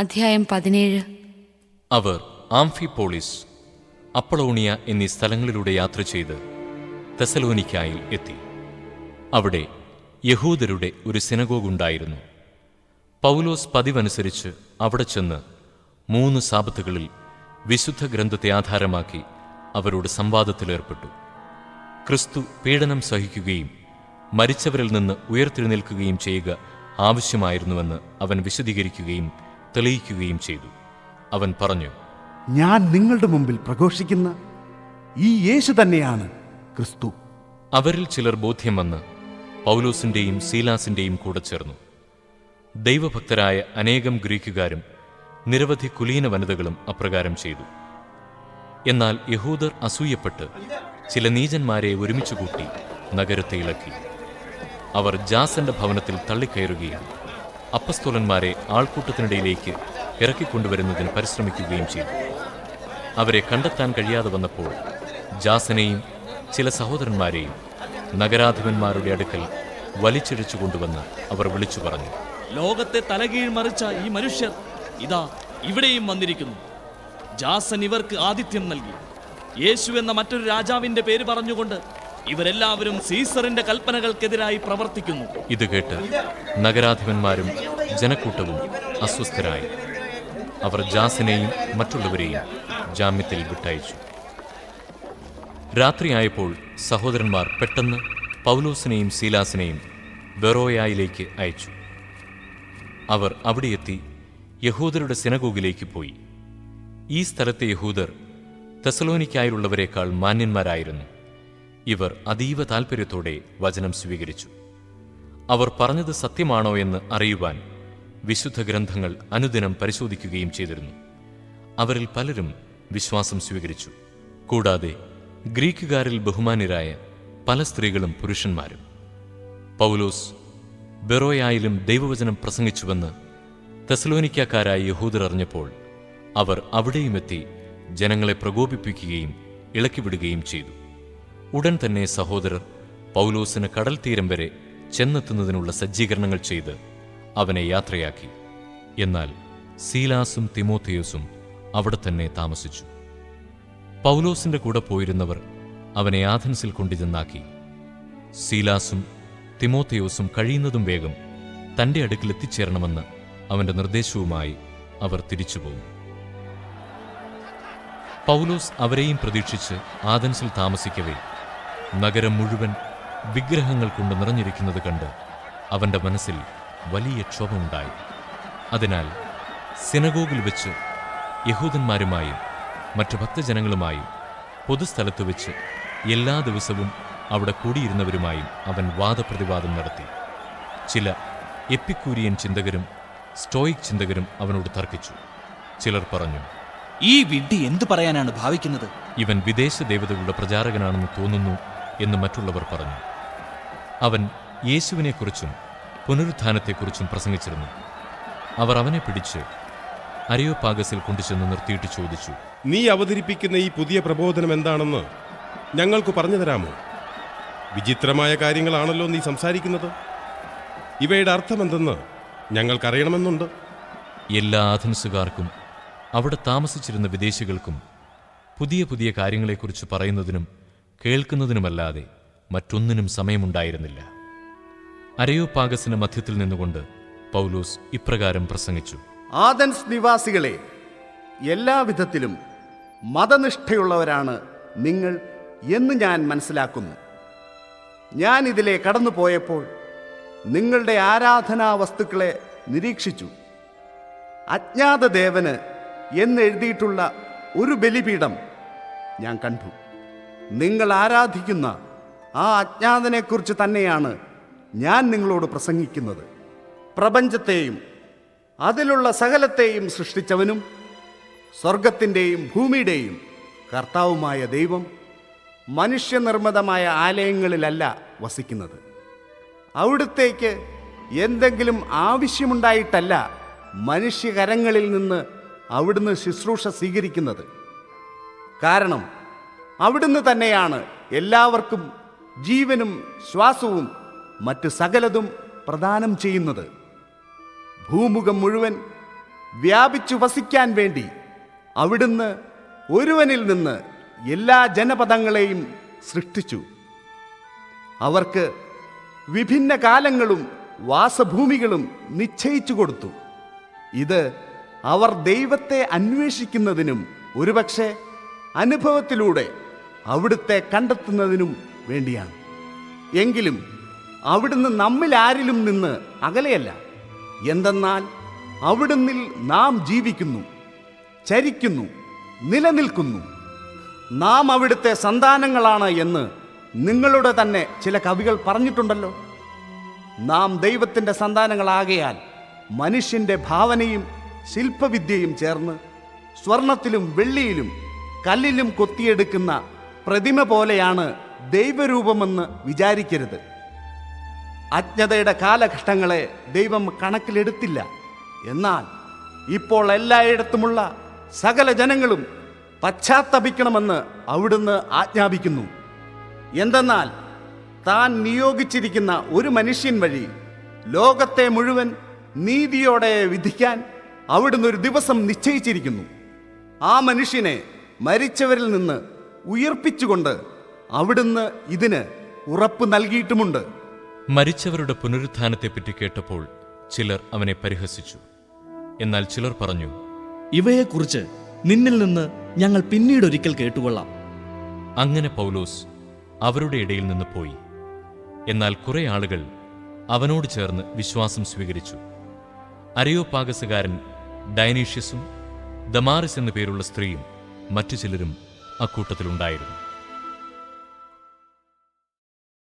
അധ്യായം 17. അവർ ആംഫിപോളിസ്, അപ്പളോണിയ എന്നീ സ്ഥലങ്ങളിലൂടെ യാത്ര ചെയ്ത് തെസലോനിക്കായിൽ എത്തി. അവിടെ യഹൂദരുടെ ഒരു സിനഗോഗ് ഉണ്ടായിരുന്നു. പൗലോസ് പതിവനുസരിച്ച് അവിടെ ചെന്ന് 3 സാബത്തുകളിൽ വിശുദ്ധ ഗ്രന്ഥത്തെ ആധാരമാക്കി അവരോട് സംവാദത്തിലേർപ്പെട്ടു. ക്രിസ്തു പീഡനം സഹിക്കുകയും മരിച്ചവരിൽ നിന്ന് ഉയർത്തെഴുന്നേൽക്കുകയും ചെയ്യുക ആവശ്യമായിരുന്നുവെന്ന് അവൻ വിശദീകരിക്കുകയും തെളിയിക്കുകയും ചെയ്തു. അവൻ പറഞ്ഞു, ഞാൻ നിങ്ങളുടെ മുമ്പിൽ പ്രഘോഷിക്കുന്ന ഈ യേശു തന്നെയാണ് ക്രിസ്തു. അവരിൽ ചിലർ ബോധ്യം വന്ന് പൗലോസിന്റെയും സീലാസിന്റെയും കൂടെ ചേർന്നു. ദൈവഭക്തരായ അനേകം ഗ്രീക്കുകാരും നിരവധി കുലീന വനിതകളും അപ്രകാരം ചെയ്തു. എന്നാൽ യഹൂദർ അസൂയപ്പെട്ട് ചില നീചന്മാരെ ഒരുമിച്ച് കൂട്ടി നഗരത്തെ ഇളക്കി. അവർ ജാസന്റെ ഭവനത്തിൽ തള്ളിക്കയറുകയും അപ്പസ്തോലന്മാരെ ആൾക്കൂട്ടത്തിനിടയിലേക്ക് ഇറക്കിക്കൊണ്ടുവരുന്നതിന് പരിശ്രമിക്കുകയും ചെയ്തു. അവരെ കണ്ടെത്താൻ കഴിയാതെ വന്നപ്പോൾ ജാസനെയും ചില സഹോദരന്മാരെയും നഗരാധിപന്മാരുടെ അടുക്കൽ വലിച്ചിഴച്ചു കൊണ്ടുവന്ന് അവർ വിളിച്ചു പറഞ്ഞു, ലോകത്തെ തലകീഴ് മറിച്ച ഈ മനുഷ്യർ ഇതാ ഇവിടെയും വന്നിരിക്കുന്നു. ജാസൻ ഇവർക്ക് ആതിഥ്യം നൽകി. യേശു എന്ന മറ്റൊരു രാജാവിന്റെ പേര് പറഞ്ഞുകൊണ്ട് ഇവരെല്ലാവരും സീസറിന്റെ കൽപ്പനകൾക്കെതിരായി പ്രവർത്തിക്കുന്നു. ഇത് കേട്ട് നഗരാധിപന്മാരും ജനക്കൂട്ടവും അസ്വസ്ഥരായി. അവർ ജാസനെയും മറ്റുള്ളവരെയും ജാമ്യത്തിൽ വിട്ടയച്ചു. രാത്രിയായപ്പോൾ സഹോദരന്മാർ പെട്ടെന്ന് പൗലോസിനെയും സീലാസിനെയും ബെറോയായിലേക്ക് അയച്ചു. അവർ അവിടെയെത്തി യഹൂദരുടെ സിനഗോഗിലേക്ക് പോയി. ഈ സ്ഥലത്തെ യഹൂദർ തെസലോനിക്കായിലുള്ളവരെക്കാൾ മാന്യന്മാരായിരുന്നു. ഇവർ അതീവ താൽപര്യത്തോടെ വചനം സ്വീകരിച്ചു. അവർ പറഞ്ഞത് സത്യമാണോ എന്ന് അറിയുവാൻ വിശുദ്ധ ഗ്രന്ഥങ്ങൾ അനുദിനം പരിശോധിക്കുകയും ചെയ്തിരുന്നു. അവരിൽ പലരും വിശ്വാസം സ്വീകരിച്ചു. കൂടാതെ ഗ്രീക്കുകാരിൽ ബഹുമാന്യരായ പല സ്ത്രീകളും പുരുഷന്മാരും. പൗലോസ് ബെറോയായിലും ദൈവവചനം പ്രസംഗിച്ചുവെന്ന് തെസലോനിക്കാരായ യഹൂദർ അറിഞ്ഞപ്പോൾ അവർ അവിടെയുമെത്തി ജനങ്ങളെ പ്രകോപിപ്പിക്കുകയും ഇളക്കിവിടുകയും ചെയ്തു. ഉടൻ തന്നെ സഹോദരർ പൗലോസിന് കടൽ തീരം വരെ ചെന്നെത്തുന്നതിനുള്ള സജ്ജീകരണങ്ങൾ ചെയ്ത് അവനെ യാത്രയാക്കി. എന്നാൽ സീലാസും തിമോഥെയോസും അവിടെ തന്നെ താമസിച്ചു. പൗലോസിന്റെ കൂടെ പോയിരുന്നവർ അവനെ ആഥൻസിൽ കൊണ്ടുചെന്നാക്കി. സീലാസും തിമോഥെയോസും കഴിയുന്നതും വേഗം തന്റെ അടുക്കൽ എത്തിച്ചേരണമെന്ന് അവന്റെ നിർദ്ദേശവുമായി അവർ തിരിച്ചുപോകും. പൗലോസ് അവരെയും പ്രതീക്ഷിച്ച് ആഥൻസിൽ താമസിക്കവേ നഗരം മുഴുവൻ വിഗ്രഹങ്ങൾ കൊണ്ട് നിറഞ്ഞിരിക്കുന്നത് കണ്ട് അവന്റെ മനസ്സിൽ വലിയ ക്ഷോഭമുണ്ടായി. അതിനാൽ സിനഗോഗിൽ വെച്ച് യഹൂദന്മാരുമായും മറ്റു ഭക്തജനങ്ങളുമായും പൊതുസ്ഥലത്ത് വെച്ച് എല്ലാ ദിവസവും അവിടെ കൂടിയിരുന്നവരുമായും അവൻ വാദപ്രതിവാദം നടത്തി. ചില എപ്പിക്കൂരിയൻ ചിന്തകരും സ്റ്റോയിക് ചിന്തകരും അവനോട് തർക്കിച്ചു. ചിലർ പറഞ്ഞു, ഈ വിഡ്ഢി എന്തു പറയാനാണ് ഭാവിക്കുന്നത്? ഇവൻ വിദേശ ദേവതകളുടെ പ്രചാരകനാണെന്ന് തോന്നുന്നു എന്ന് മറ്റുള്ളവർ പറഞ്ഞു. അവൻ യേശുവിനെക്കുറിച്ചും പുനരുത്ഥാനത്തെക്കുറിച്ചും പ്രസംഗിച്ചിരുന്നു. അവർ അവനെ പിടിച്ച് അരിയോപാഗസിൽ കൊണ്ടുചെന്ന് നിർത്തിയിട്ട് ചോദിച്ചു, നീ അവതരിപ്പിക്കുന്ന ഈ പുതിയ പ്രബോധനം എന്താണെന്ന് ഞങ്ങൾക്ക് പറഞ്ഞു തരാമോ? വിചിത്രമായ കാര്യങ്ങളാണല്ലോ നീ സംസാരിക്കുന്നത്. ഇവയുടെ അർത്ഥമെന്തെന്ന് ഞങ്ങൾക്കറിയണമെന്നുണ്ട്. എല്ലാ ആഥൻസുകാർക്കും അവിടെ താമസിച്ചിരുന്ന വിദേശികൾക്കും പുതിയ പുതിയ കാര്യങ്ങളെക്കുറിച്ച് പറയുന്നതിനും കേൾക്കുന്നതിനുമല്ലാതെ മറ്റൊന്നിനും സമയമുണ്ടായിരുന്നില്ല. അരയോപാഗസിന് മധ്യത്തിൽ നിന്നുകൊണ്ട് പൗലോസ് ഇപ്രകാരം പ്രസംഗിച്ചു: ആഥൻസ് നിവാസികളെ, എല്ലാവിധത്തിലും മതനിഷ്ഠയുള്ളവരാണ് നിങ്ങൾ എന്ന് ഞാൻ മനസ്സിലാക്കുന്നു. ഞാൻ ഇതിലെ കടന്നുപോയപ്പോൾ നിങ്ങളുടെ ആരാധനാ വസ്തുക്കളെ നിരീക്ഷിച്ചു. അജ്ഞാത ദേവന് എന്നെഴുതിയിട്ടുള്ള ഒരു ബലിപീഠം ഞാൻ കണ്ടു. നിങ്ങൾ ആരാധിക്കുന്ന ആ അജ്ഞാതനെക്കുറിച്ച് തന്നെയാണ് ഞാൻ നിങ്ങളോട് പ്രസംഗിക്കുന്നത്. പ്രപഞ്ചത്തെയും അതിലുള്ള സകലത്തെയും സൃഷ്ടിച്ചവനും സ്വർഗത്തിൻ്റെയും ഭൂമിയുടെയും കർത്താവുമായ ദൈവം മനുഷ്യനിർമ്മിതമായ ആലയങ്ങളിലല്ല വസിക്കുന്നത്. അവിടുത്തേക്ക് എന്തെങ്കിലും ആവശ്യമുണ്ടായിട്ടല്ല മനുഷ്യകരങ്ങളിൽ നിന്ന് അവിടുന്ന് ശുശ്രൂഷ സ്വീകരിക്കുന്നത്. കാരണം അവിടുന്ന് തന്നെയാണ് എല്ലാവർക്കും ജീവനും ശ്വാസവും മറ്റ് സകലതും പ്രദാനം ചെയ്യുന്നത്. ഭൂമുഖം മുഴുവൻ വ്യാപിച്ചു വസിക്കാൻ വേണ്ടി അവിടുന്ന് ഒരുവനിൽ നിന്ന് എല്ലാ ജനപദങ്ങളെയും സൃഷ്ടിച്ചു. അവർക്ക് വിഭിന്ന കാലങ്ങളും വാസഭൂമികളും നിശ്ചയിച്ചു കൊടുത്തു. ഇത് അവർ ദൈവത്തെ അന്വേഷിക്കുന്നതിനും ഒരുപക്ഷെ അനുഭവത്തിലൂടെ അവിടുത്തെ കണ്ടെത്തുന്നതിനും വേണ്ടിയാണ്. എങ്കിലും അവിടുന്ന് നമ്മിൽ ആരിലും നിന്ന് അകലെയല്ല. എന്തെന്നാൽ അവിടുന്നിൽ നാം ജീവിക്കുന്നു, ചരിക്കുന്നു, നിലനിൽക്കുന്നു. നാം അവിടുത്തെ സന്താനങ്ങളാണ് എന്ന് നിങ്ങളുടെ തന്നെ ചില കവികൾ പറഞ്ഞിട്ടുണ്ടല്ലോ. നാം ദൈവത്തിൻ്റെ സന്താനങ്ങളാകയാൽ മനുഷ്യൻ്റെ ഭാവനയും ശില്പവിദ്യയും ചേർന്ന് സ്വർണത്തിലും വെള്ളിയിലും കല്ലിലും കൊത്തിയെടുക്കുന്ന പ്രതിമ പോലെയാണ് ദൈവരൂപമെന്ന് വിചാരിക്കരുത്. അജ്ഞതയുടെ കാലഘട്ടങ്ങളെ ദൈവം കണക്കിലെടുത്തില്ല. എന്നാൽ ഇപ്പോൾ എല്ലായിടത്തുമുള്ള സകല ജനങ്ങളും പശ്ചാത്തപിക്കണമെന്ന് അവിടുന്ന് ആജ്ഞാപിക്കുന്നു. എന്തെന്നാൽ താൻ നിയോഗിച്ചിരിക്കുന്ന ഒരു മനുഷ്യൻ വഴി ലോകത്തെ മുഴുവൻ നീതിയോടെ വിധിക്കാൻ അവിടുന്ന് ഒരു ദിവസം നിശ്ചയിച്ചിരിക്കുന്നു. ആ മനുഷ്യനെ മരിച്ചവരിൽ നിന്ന് ഉയർപ്പിച്ചുകൊണ്ട് അവിടുന്ന് ഇതിന് ഉറപ്പ് നൽകിയിട്ടുമുണ്ട്. മരിച്ചവരുടെ പുനരുത്ഥാനത്തെപ്പറ്റി കേട്ടപ്പോൾ ചിലർ അവനെ പരിഹസിച്ചു. എന്നാൽ ചിലർ പറഞ്ഞു, ഇവയെക്കുറിച്ച് നിന്നിൽ നിന്ന് ഞങ്ങൾ പിന്നീടൊരിക്കൽ കേട്ടുകൊള്ളാം. അങ്ങനെ പൗലോസ് അവരുടെ ഇടയിൽ നിന്ന് പോയി. എന്നാൽ കുറെ ആളുകൾ അവനോട് ചേർന്ന് വിശ്വാസം സ്വീകരിച്ചു. അരിയോപാഗസുകാരൻ ഡയനീഷ്യസും ദമാറിസ് എന്നു പേരുള്ള സ്ത്രീയും മറ്റു ചിലരും അക്കൂട്ടത്തിലുണ്ടായിരുന്നു.